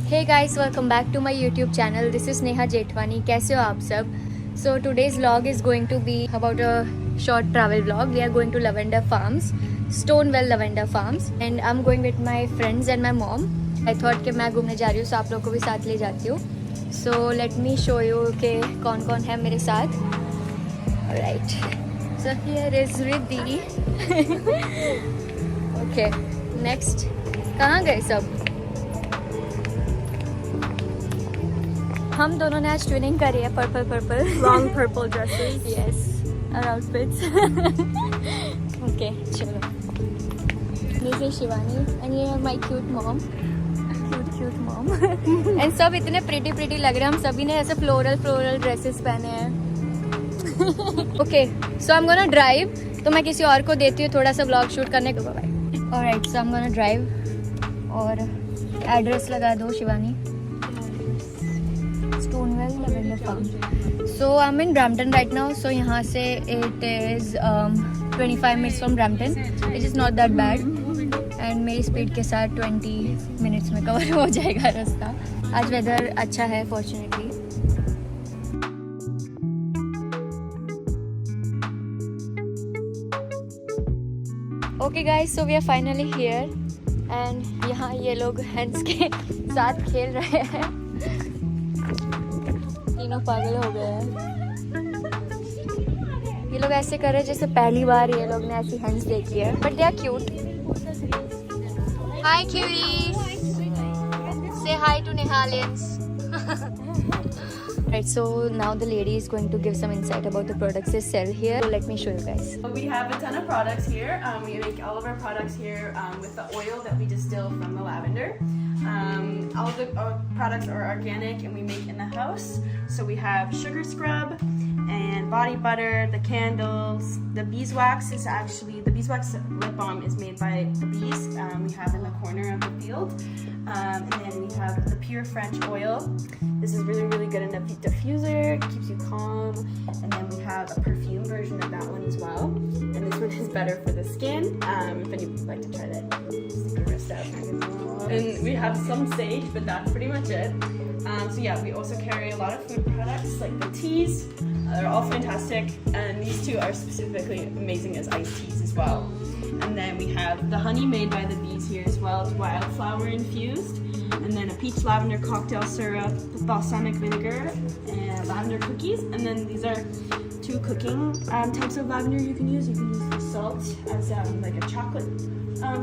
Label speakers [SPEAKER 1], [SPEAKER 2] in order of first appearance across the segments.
[SPEAKER 1] Hey guys, welcome back to my YouTube channel. This is Neha Jetwani. कैसे हो आप सब? So today's vlog is going to be about a short travel vlog. We are going to Lavender Farms, Stonewell Lavender Farms, and I'm going with my friends and my mom. I thought कि मैं घूमने जा रही हूँ, so आप लोगों को भी साथ ले जाती हूँ. So let me show you कि कौन-कौन है मेरे साथ. Alright. So here is Riddhi. Okay. Next. कहाँ गए सब? हम दोनों ने आज ट्विनिंग करी है purple
[SPEAKER 2] Wrong purple dresses.
[SPEAKER 1] yes our outfits okay चलो this is Shivani and ये है my cute mom and सब इतने pretty लग रहे हैं. हम सभी ने ऐसे floral dresses पहने हैं. okay so I'm gonna drive. तो मैं किसी और को देती हूँ थोड़ा सा vlog shoot करने को. alright so I'm gonna drive और एड्रेस लगा दो Shivani. Stonewell Lavender Farm. So I'm in Brampton right now. So यहाँ से it is 25 minutes from Brampton, which is not that bad. And मेरी स्पीड के साथ 20 minutes में कवर हो जाएगा रास्ता. आज वेदर अच्छा है fortunately. Okay guys, so we are finally here. And यहाँ ये लोग hens के साथ खेल रहे हैं. तीनों पागल हो गए हैं. ये लोग ऐसे कर रहे हैं जैसे पहली बार ये लोग ने ऐसी हंस देखी है. But they are cute. Hi cuties. Say hi to Nehalians. Right, so now the lady is going to give some insight about the products they sell here. So let me show you guys.
[SPEAKER 2] We have a ton of products here. We make all of our products here with the oil that we distill from the lavender. All of the products are organic and we make in the house. So we have sugar scrub and body butter, the candles. The beeswax is actually, the beeswax lip balm is made by the bees. We have in the corner of the field. And then we have the pure French oil. This is really good in a diffuser, keeps you calm. And then we have a perfume version of that one as well. And this one is better for the skin. If any would like to try that, stick your wrist out. And we have some sage, but that's pretty much it. So yeah, we also carry a lot of food products like the teas. They're all fantastic. And these two are specifically amazing as iced teas as well. And then we have the honey made by the bees here as well. It's wildflower infused. And then a peach lavender cocktail syrup with balsamic vinegar and lavender cookies. And then these are two cooking types of lavender you can use. You can use the salt as like a chocolate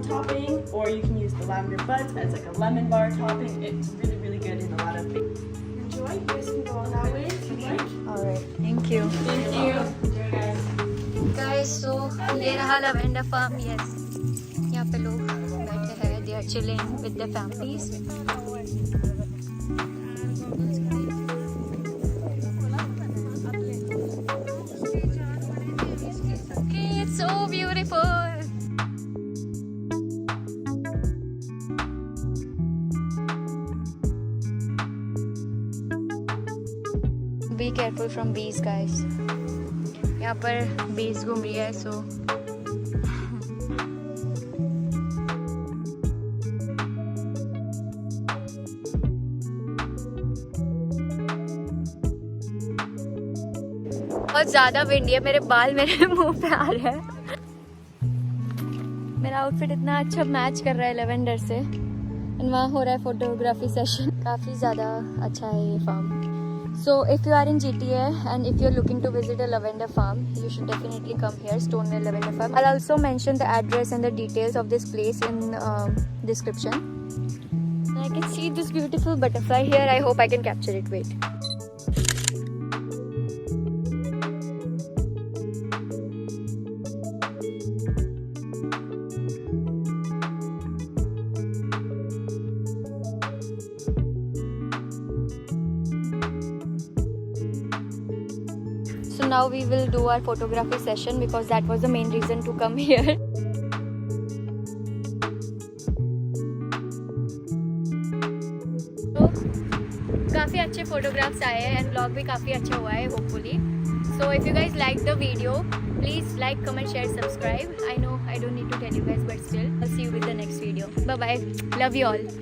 [SPEAKER 2] topping, or you can use the lavender buds as like a lemon bar topping. It's really good in a lot of things. Enjoy. You guys can go on that way if you like.
[SPEAKER 1] Alright, thank you.
[SPEAKER 2] Thank you. Enjoy, guys.
[SPEAKER 1] Guys, so ये रहा Lavender Farm. Yes, यहाँ पे लोग बैठे हैं. They are chilling with their families. Okay, it's so beautiful. Be careful from bees, guys. यहाँ पर bees घूम रही है, so बहुत ज़्यादा विंडी है. मेरे बाल मेरे मुंह पे आ रहे हैं. मेरा आउटफिट इतना अच्छा मैच कर रहा है लेवेंडर से. एंड वहाँ हो रहा है फोटोग्राफी सेशन. काफ़ी ज़्यादा अच्छा है ये farm. So if you are in GTA and if you're looking to visit a lavender farm, you should definitely come here, Stonewell Lavender Farm. I'll also mention the address and the details of this place in description. And I can see this beautiful butterfly here. I hope I can capture it. Wait. So now we will do our photography session because that was the main reason to come here. So काफ़ी अच्छे photographs आए हैं and vlog भी काफ़ी अच्छा हुआ है hopefully. So if you guys like the video, please like, comment, share, subscribe. I know I don't need to tell you guys, but still I'll see you with the next video. Bye bye. Love you all.